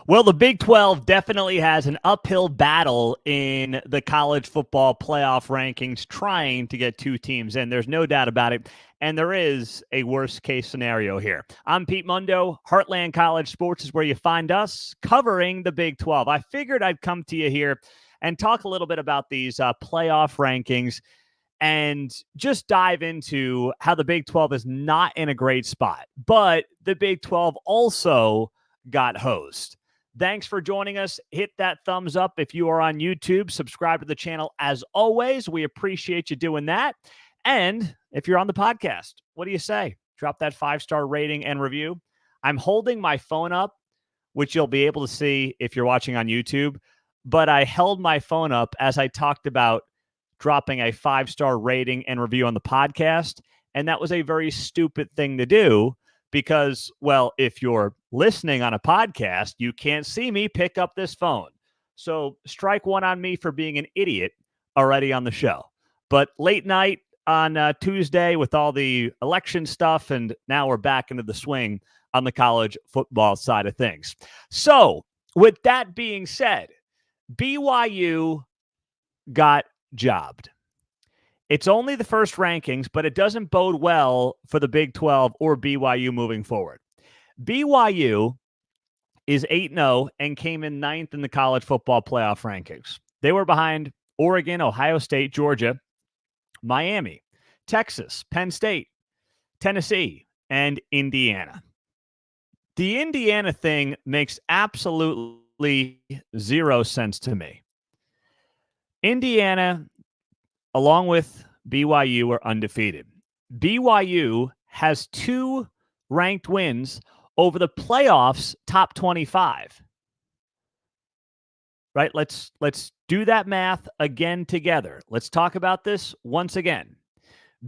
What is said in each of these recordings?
Well, the Big 12 definitely has an uphill battle in the college football playoff rankings trying to get two teams in. There's no doubt about it. And there is a worst case scenario here. I'm Pete Mundo. Heartland College Sports is where you find us covering the Big 12. I figured I'd come to you here and talk a little bit about these playoff rankings and just dive into how the Big 12 is not in a great spot. But the Big 12 also got hosed. Thanks for joining us. Hit that thumbs up if you are on YouTube. Subscribe to the channel as always. We appreciate you doing that. And if you're on the podcast, what do you say? Drop that 5-star rating and review. I'm holding my phone up, which you'll be able to see if you're watching on YouTube. But I held my phone up as I talked about dropping a 5-star rating and review on the podcast. And that was a very stupid thing to do. Because, well, if you're listening on a podcast, you can't see me pick up this phone. So strike one on me for being an idiot already on the show. But late night on Tuesday with all the election stuff, and now we're back into the swing on the college football side of things. So with that being said, BYU got jobbed. It's only the first rankings, but it doesn't bode well for the Big 12 or BYU moving forward. BYU is 8-0 and came in 9th in the college football playoff rankings. They were behind Oregon, Ohio State, Georgia, Miami, Texas, Penn State, Tennessee, and Indiana. The Indiana thing makes absolutely zero sense to me. Indiana, along with BYU, are undefeated. BYU has 2 ranked wins over the playoffs top 25. Right? Let's do that math again together. Let's talk about this once again.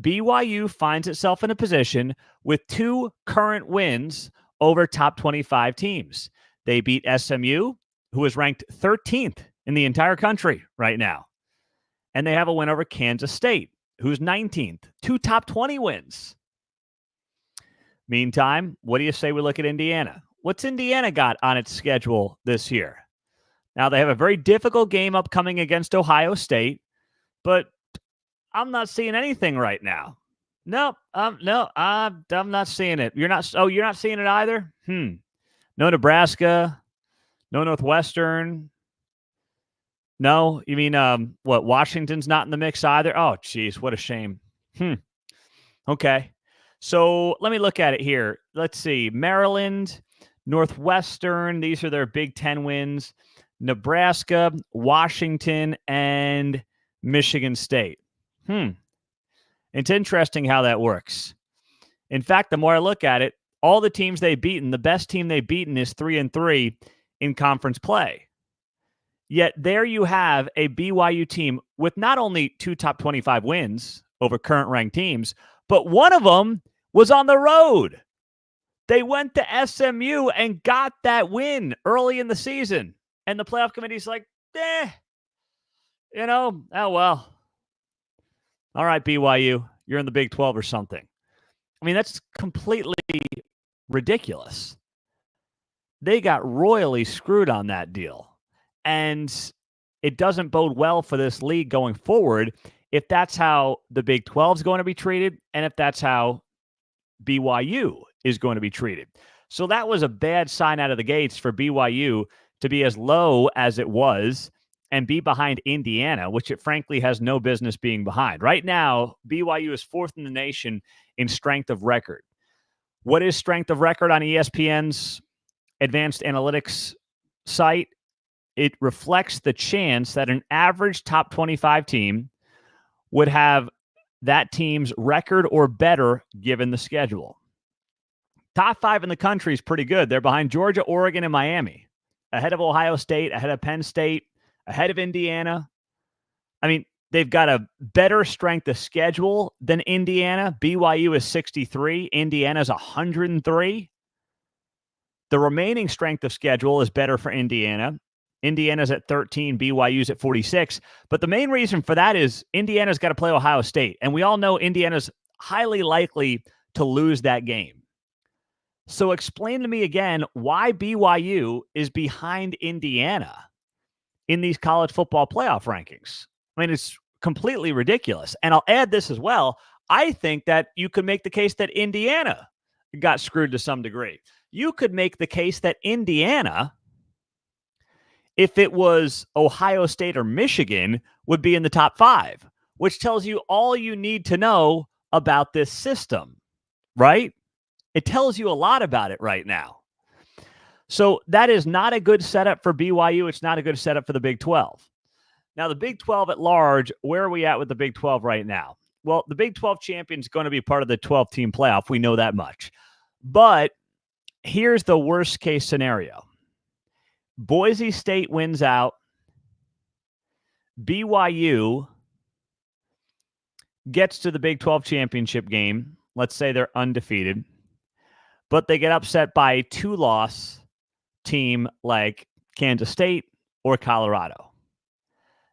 BYU finds itself in a position with 2 current wins over top 25 teams. They beat SMU, who is ranked 13th in the entire country right now. And they have a win over Kansas State, who's 19th. 2 top 20 wins. Meantime, what do you say we look at Indiana? What's Indiana got on its schedule this year? Now, they have a very difficult game upcoming against Ohio State, but I'm not seeing anything right now. No, I'm not seeing it. You're not seeing it either? No Nebraska, no Northwestern. No, you mean what? Washington's not in the mix either. Oh, geez, what a shame. Okay, so let me look at it here. Let's see: Maryland, Northwestern. These are their Big 10 wins. Nebraska, Washington, and Michigan State. It's interesting how that works. In fact, the more I look at it, all the teams they've beaten, the best team they've beaten is 3-3 in conference play. Yet there you have a BYU team with not only 2 top 25 wins over current ranked teams, but one of them was on the road. They went to SMU and got that win early in the season. And the playoff committee's like, oh well. All right, BYU, you're in the Big 12 or something. I mean, that's completely ridiculous. They got royally screwed on that deal. And it doesn't bode well for this league going forward if that's how the Big 12 is going to be treated and if that's how BYU is going to be treated. So that was a bad sign out of the gates for BYU to be as low as it was and be behind Indiana, which it frankly has no business being behind. Right now, BYU is 4th in the nation in strength of record. What is strength of record on ESPN's advanced analytics site? It reflects the chance that an average top 25 team would have that team's record or better given the schedule. Top 5 in the country is pretty good. They're behind Georgia, Oregon, and Miami, ahead of Ohio State, ahead of Penn State, ahead of Indiana. I mean, they've got a better strength of schedule than Indiana. BYU is 63. Indiana is 103. The remaining strength of schedule is better for Indiana. Indiana's at 13, BYU's at 46. But the main reason for that is Indiana's got to play Ohio State. And we all know Indiana's highly likely to lose that game. So explain to me again why BYU is behind Indiana in these college football playoff rankings. I mean, it's completely ridiculous. And I'll add this as well. I think that you could make the case that Indiana got screwed to some degree. You could make the case that Indiana, if it was Ohio State or Michigan, would be in the top 5, which tells you all you need to know about this system, right? It tells you a lot about it right now. So that is not a good setup for BYU. It's not a good setup for the Big 12. Now, the Big 12 at large, where are we at with the Big 12 right now? Well, the Big 12 champion is going to be part of the 12-team playoff. We know that much. But here's the worst-case scenario. Boise State wins out. BYU gets to the Big 12 championship game. Let's say they're undefeated. But they get upset by a 2-loss team like Kansas State or Colorado.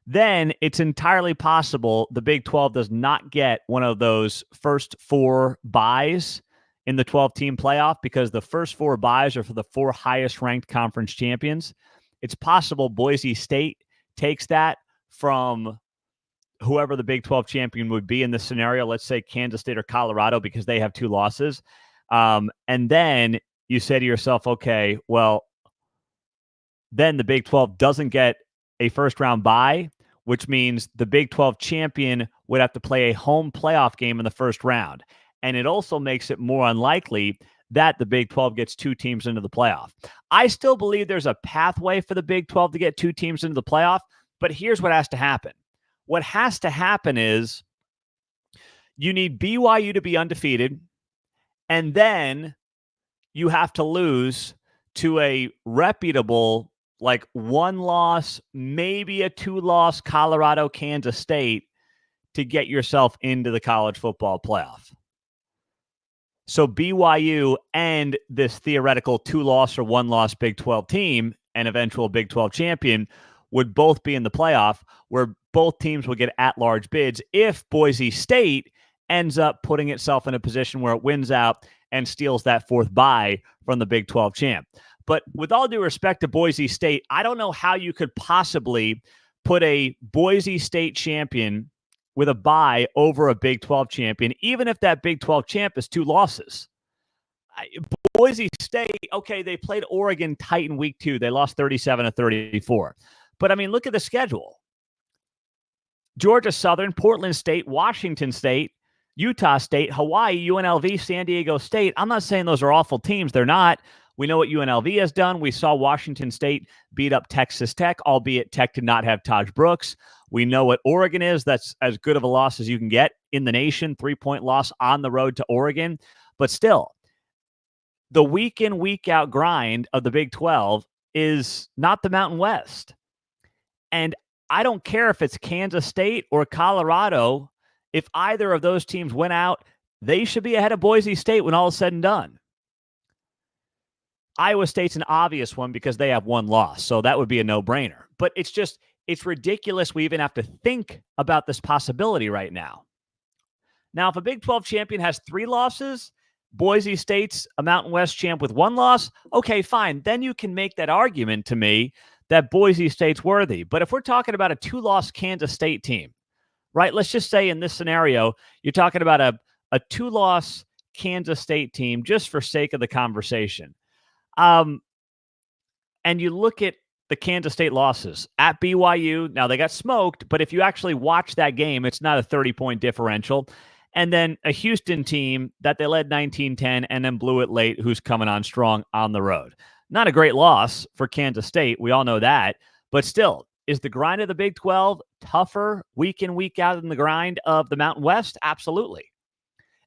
Then it's entirely possible the Big 12 does not get one of those first 4 byes in the 12-team playoff because the first 4 byes are for the 4 highest-ranked conference champions. It's possible Boise State takes that from whoever the Big 12 champion would be in this scenario, let's say Kansas State or Colorado, because they have 2 losses. And then you say to yourself, okay, well, then the Big 12 doesn't get a first-round bye, which means the Big 12 champion would have to play a home playoff game in the first round. And it also makes it more unlikely that the Big 12 gets 2 teams into the playoff. I still believe there's a pathway for the Big 12 to get 2 teams into the playoff, but here's what has to happen. What has to happen is you need BYU to be undefeated, and then you have to lose to a reputable, like 1-loss, maybe a 2-loss Colorado, Kansas State to get yourself into the college football playoff. So BYU and this theoretical 2-loss or 1-loss Big 12 team and eventual Big 12 champion would both be in the playoff, where both teams would get at-large bids if Boise State ends up putting itself in a position where it wins out and steals that 4th bye from the Big 12 champ. But with all due respect to Boise State, I don't know how you could possibly put a Boise State champion with a bye over a Big 12 champion, even if that Big 12 champ is 2 losses. Boise State, okay, they played Oregon tight in week 2. They lost 37-34. But, I mean, look at the schedule. Georgia Southern, Portland State, Washington State, Utah State, Hawaii, UNLV, San Diego State. I'm not saying those are awful teams. They're not. We know what UNLV has done. We saw Washington State beat up Texas Tech, albeit Tech did not have Taj Brooks. We know what Oregon is. That's as good of a loss as you can get in the nation. 3-point loss on the road to Oregon. But still, the week in, week out grind of the Big 12 is not the Mountain West. And I don't care if it's Kansas State or Colorado. If either of those teams went out, they should be ahead of Boise State when all is said and done. Iowa State's an obvious one because they have 1 loss, so that would be a no-brainer. But it's ridiculous we even have to think about this possibility right now. Now, if a Big 12 champion has 3 losses, Boise State's a Mountain West champ with 1 loss, okay, fine. Then you can make that argument to me that Boise State's worthy. But if we're talking about a 2-loss Kansas State team, right? Let's just say in this scenario, you're talking about a 2-loss Kansas State team just for sake of the conversation. And you look at the Kansas State losses at BYU. Now, they got smoked, but if you actually watch that game, it's not a 30-point differential. And then a Houston team that they led 19-10 and then blew it late, who's coming on strong on the road. Not a great loss for Kansas State. We all know that. But still, is the grind of the Big 12 tougher week in, week out than the grind of the Mountain West? Absolutely.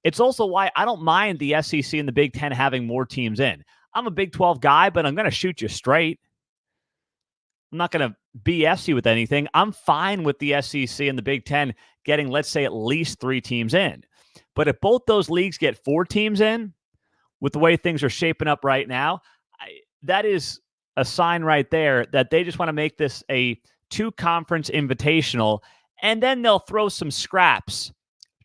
It's also why I don't mind the SEC and the Big 10 having more teams in. I'm a Big 12 guy, but I'm going to shoot you straight. I'm not going to BS you with anything. I'm fine with the SEC and the Big 10 getting, let's say, at least 3 teams in. But if both those leagues get 4 teams in, with the way things are shaping up right now, that is a sign right there that they just want to make this a 2-conference invitational, and then they'll throw some scraps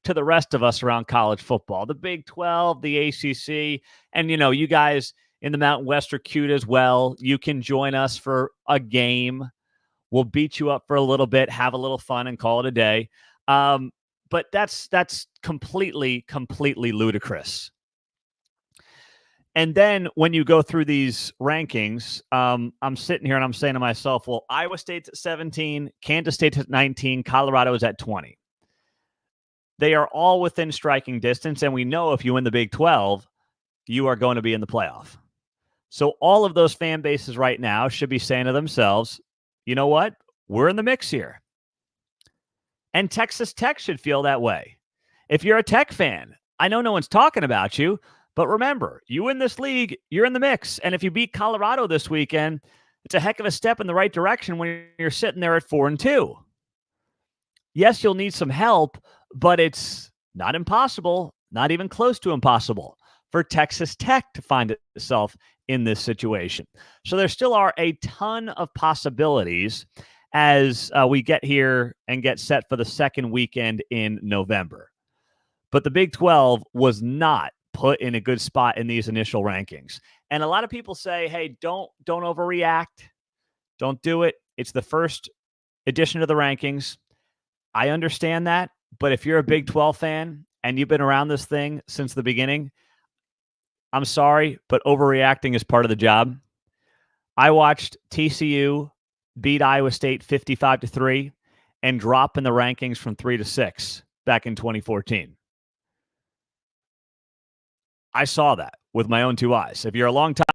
to the rest of us around college football. The Big 12, the ACC, and, you guys in the Mountain West are cute as well. You can join us for a game. We'll beat you up for a little bit, have a little fun, and call it a day. But that's completely ludicrous. And then when you go through these rankings, I'm sitting here and I'm saying to myself, well, Iowa State's at 17, Kansas State's at 19, Colorado is at 20. They are all within striking distance, and we know if you win the Big 12, you are going to be in the playoff. So all of those fan bases right now should be saying to themselves, you know what? We're in the mix here. And Texas Tech should feel that way. If you're a Tech fan, I know no one's talking about you, but remember, you win this league, you're in the mix. And if you beat Colorado this weekend, it's a heck of a step in the right direction when you're sitting there at 4-2. Yes, you'll need some help, but it's not impossible, not even close to impossible for Texas Tech to find itself in this situation. So there still are a ton of possibilities as we get here and get set for the second weekend in November. But the Big 12 was not put in a good spot in these initial rankings. And a lot of people say, hey, don't overreact. Don't do it. It's the first edition of the rankings. I understand that. But if you're a Big 12 fan and you've been around this thing since the beginning, I'm sorry, but overreacting is part of the job. I watched TCU beat Iowa State 55-3 and drop in the rankings from 3 to 6 back in 2014. I saw that with my own two eyes. If you're a longtime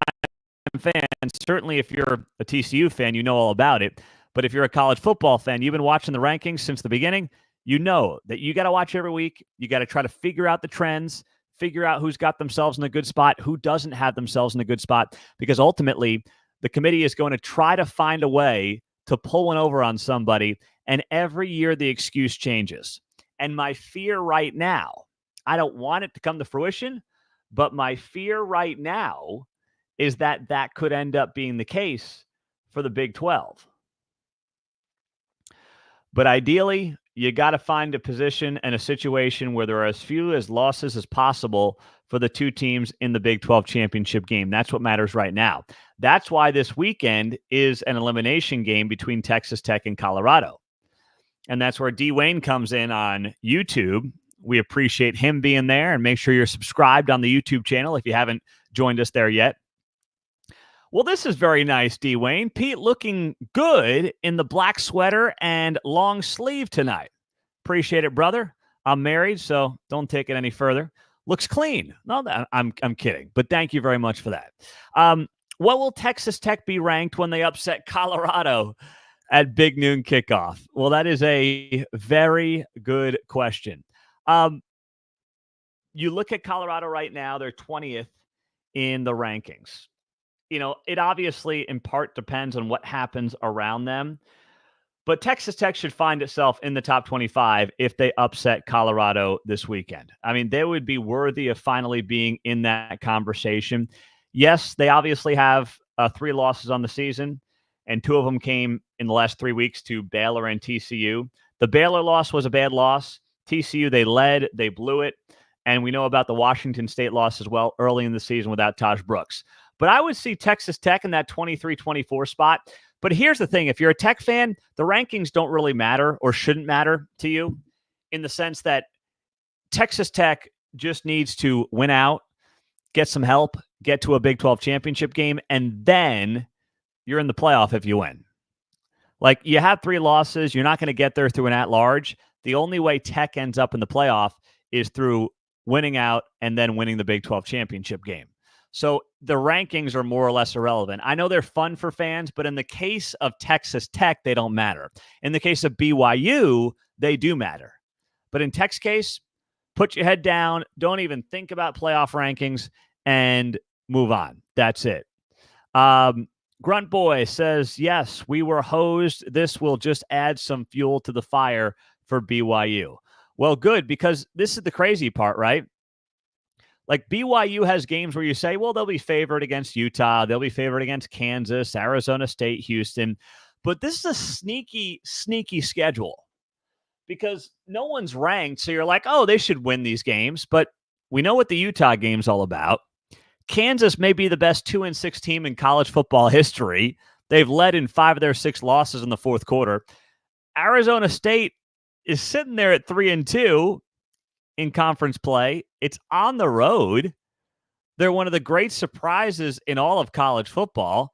fan, certainly if you're a TCU fan, you know all about it. But if you're a college football fan, you've been watching the rankings since the beginning, you know that you got to watch every week. You got to try to figure out the trends, figure out who's got themselves in a good spot, who doesn't have themselves in a good spot, because ultimately the committee is going to try to find a way to pull one over on somebody, and every year the excuse changes. And my fear right now, I don't want it to come to fruition, but my fear right now is that that could end up being the case for the Big 12. But ideally, you got to find a position and a situation where there are as few as losses as possible for the two teams in the Big 12 championship game. That's what matters right now. That's why this weekend is an elimination game between Texas Tech and Colorado. And that's where D. Wayne comes in on YouTube. We appreciate him being there, and make sure you're subscribed on the YouTube channel if you haven't joined us there yet. Well, this is very nice, D. Wayne. Pete looking good in the black sweater and long sleeve tonight. Appreciate it, brother. I'm married, so don't take it any further. Looks clean. No, I'm kidding, but thank you very much for that. What will Texas Tech be ranked when they upset Colorado at Big Noon Kickoff? Well, that is a very good question. You look at Colorado right now, they're 20th in the rankings. It obviously in part depends on what happens around them, but Texas Tech should find itself in the top 25 if they upset Colorado this weekend. I mean, they would be worthy of finally being in that conversation. Yes, they obviously have 3 losses on the season, and 2 of them came in the last 3 weeks to Baylor and TCU. The Baylor loss was a bad loss. TCU, they led, they blew it. And we know about the Washington State loss as well early in the season without Taj Brooks. But I would see Texas Tech in that 23-24 spot. But here's the thing. If you're a Tech fan, the rankings don't really matter or shouldn't matter to you, in the sense that Texas Tech just needs to win out, get some help, get to a Big 12 championship game, and then you're in the playoff if you win. Like, you have 3 losses. You're not going to get there through an at-large. The only way Tech ends up in the playoff is through winning out and then winning the Big 12 championship game. So the rankings are more or less irrelevant. I know they're fun for fans, but in the case of Texas Tech, they don't matter. In the case of BYU, they do matter. But in Tech's case, put your head down, don't even think about playoff rankings, and move on. That's it. Grunt Boy says, yes, we were hosed. This will just add some fuel to the fire for BYU. Well, good, because this is the crazy part, right? Like, BYU has games where you say, well, they'll be favored against Utah. They'll be favored against Kansas, Arizona State, Houston. But this is a sneaky schedule, because no one's ranked. So you're like, oh, they should win these games. But we know what the Utah game's all about. Kansas may be the best 2-6 team in college football history. They've led in 5 of their 6 losses in the fourth quarter. Arizona State is sitting there at 3-2 in conference play. It's on the road. They're one of the great surprises in all of college football.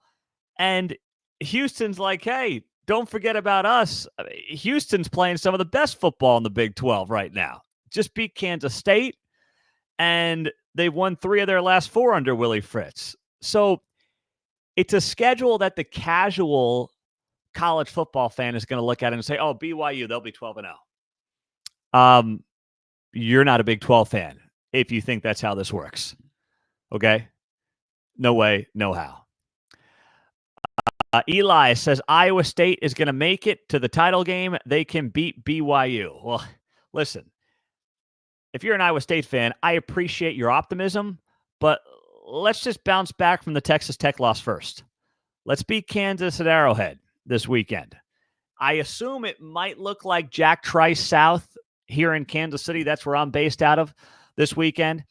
And Houston's like, hey, don't forget about us. Houston's playing some of the best football in the Big 12 right now. Just beat Kansas State, and they've won 3 of their last 4 under Willie Fritz. So it's a schedule that the casual college football fan is going to look at and say, oh, BYU, they'll be 12-0. You're not a Big 12 fan if you think that's how this works. Okay? No way, no how. Eli says Iowa State is going to make it to the title game. They can beat BYU. Well, listen, if you're an Iowa State fan, I appreciate your optimism, but let's just bounce back from the Texas Tech loss first. Let's beat Kansas at Arrowhead this weekend. I assume it might look like Jack Trice South here in Kansas City. That's where I'm based out of this weekend.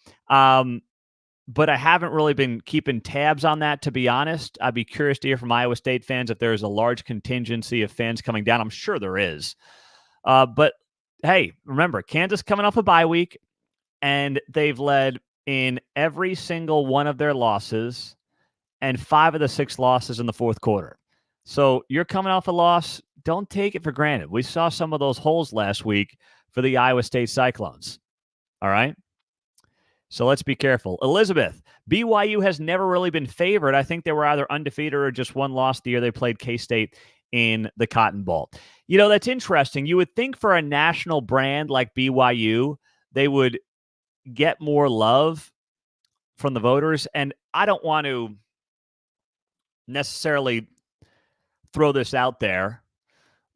But I haven't really been keeping tabs on that, to be honest. I'd be curious to hear from Iowa State fans if there's a large contingency of fans coming down. I'm sure there is. But, hey, remember, Kansas coming off a bye week, and they've led in every single one of their losses and 5 of the 6 losses in the fourth quarter. So you're coming off a loss. Don't take it for granted. We saw some of those holes last week for the Iowa State Cyclones. All right? So let's be careful. Elizabeth, BYU has never really been favored. I think they were either undefeated or just one loss the year they played K-State in the Cotton Bowl. You know, that's interesting. You would think for a national brand like BYU, they would get more love from the voters. And I don't want to necessarily throw this out there,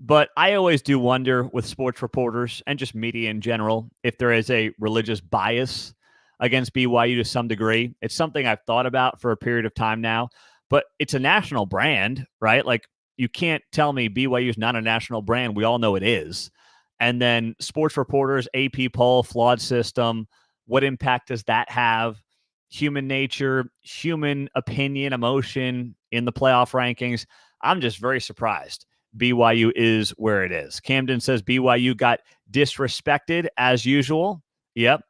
but I always do wonder with sports reporters and just media in general if there is a religious bias against BYU to some degree. It's something I've thought about for a period of time now, but it's a national brand, right? Like, you can't tell me BYU is not a national brand. We all know it is. And then sports reporters, AP poll, flawed system, what impact does that have? Human nature, human opinion, emotion in the playoff rankings. I'm just very surprised BYU is where it is. Camden says BYU got disrespected as usual. Yep.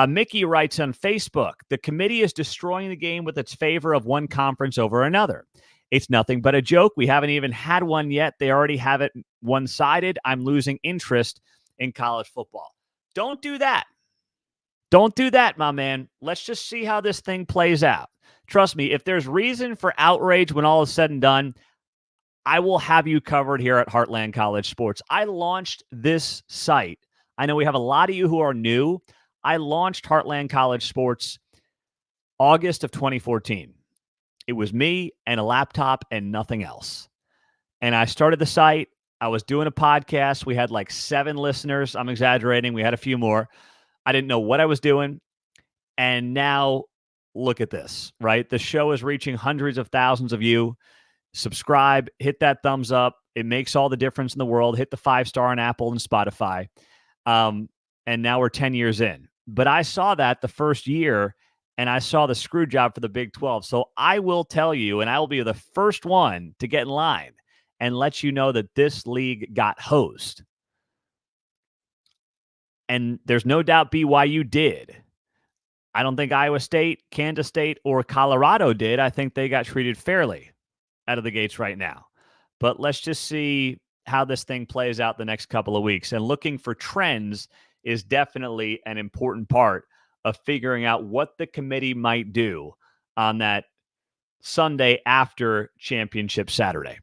Mickey writes on Facebook, the committee is destroying the game with its favor of one conference over another. It's nothing but a joke. We haven't even had one yet. They already have it one-sided. I'm losing interest in college football. Don't do that. Don't do that, my man. Let's just see how this thing plays out. Trust me, if there's reason for outrage when all is said and done, I will have you covered here at Heartland College Sports. I launched this site. I know we have a lot of you who are new. I launched Heartland College Sports August of 2014. It was me and a laptop and nothing else. And I started the site. I was doing a podcast. We had like 7 listeners. I'm exaggerating. We had a few more. I didn't know what I was doing. And now look at this, right? The show is reaching hundreds of thousands of you. Subscribe, hit that thumbs up. It makes all the difference in the world. Hit the 5-star on Apple and Spotify. And now we're 10 years in. But I saw that the first year, and I saw the screw job for the Big 12. So I will tell you, and I will be the first one to get in line and let you know that this league got hosed. And there's no doubt BYU did. I don't think Iowa State, Kansas State, or Colorado did. I think they got treated fairly out of the gates right now. But let's just see how this thing plays out the next couple of weeks. And looking for trends is definitely an important part of figuring out what the committee might do on that Sunday after Championship Saturday.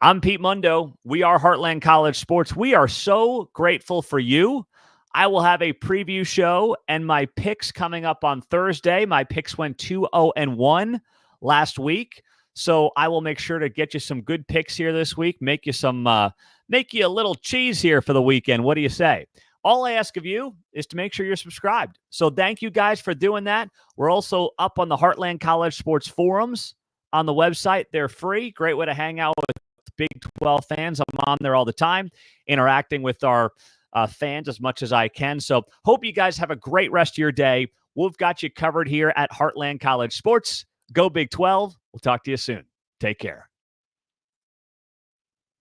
I'm Pete Mundo. We are Heartland College Sports. We are so grateful for you. I will have a preview show and my picks coming up on Thursday. My picks went 2-0-1 last week. So I will make sure to get you some good picks here this week. Make you a little cheese here for the weekend. What do you say? All I ask of you is to make sure you're subscribed. So thank you guys for doing that. We're also up on the Heartland College Sports forums on the website. They're free. Great way to hang out with Big 12 fans. I'm on there all the time, interacting with our fans as much as I can. So hope you guys have a great rest of your day. We've got you covered here at Heartland College Sports. Go Big 12. We'll talk to you soon. Take care.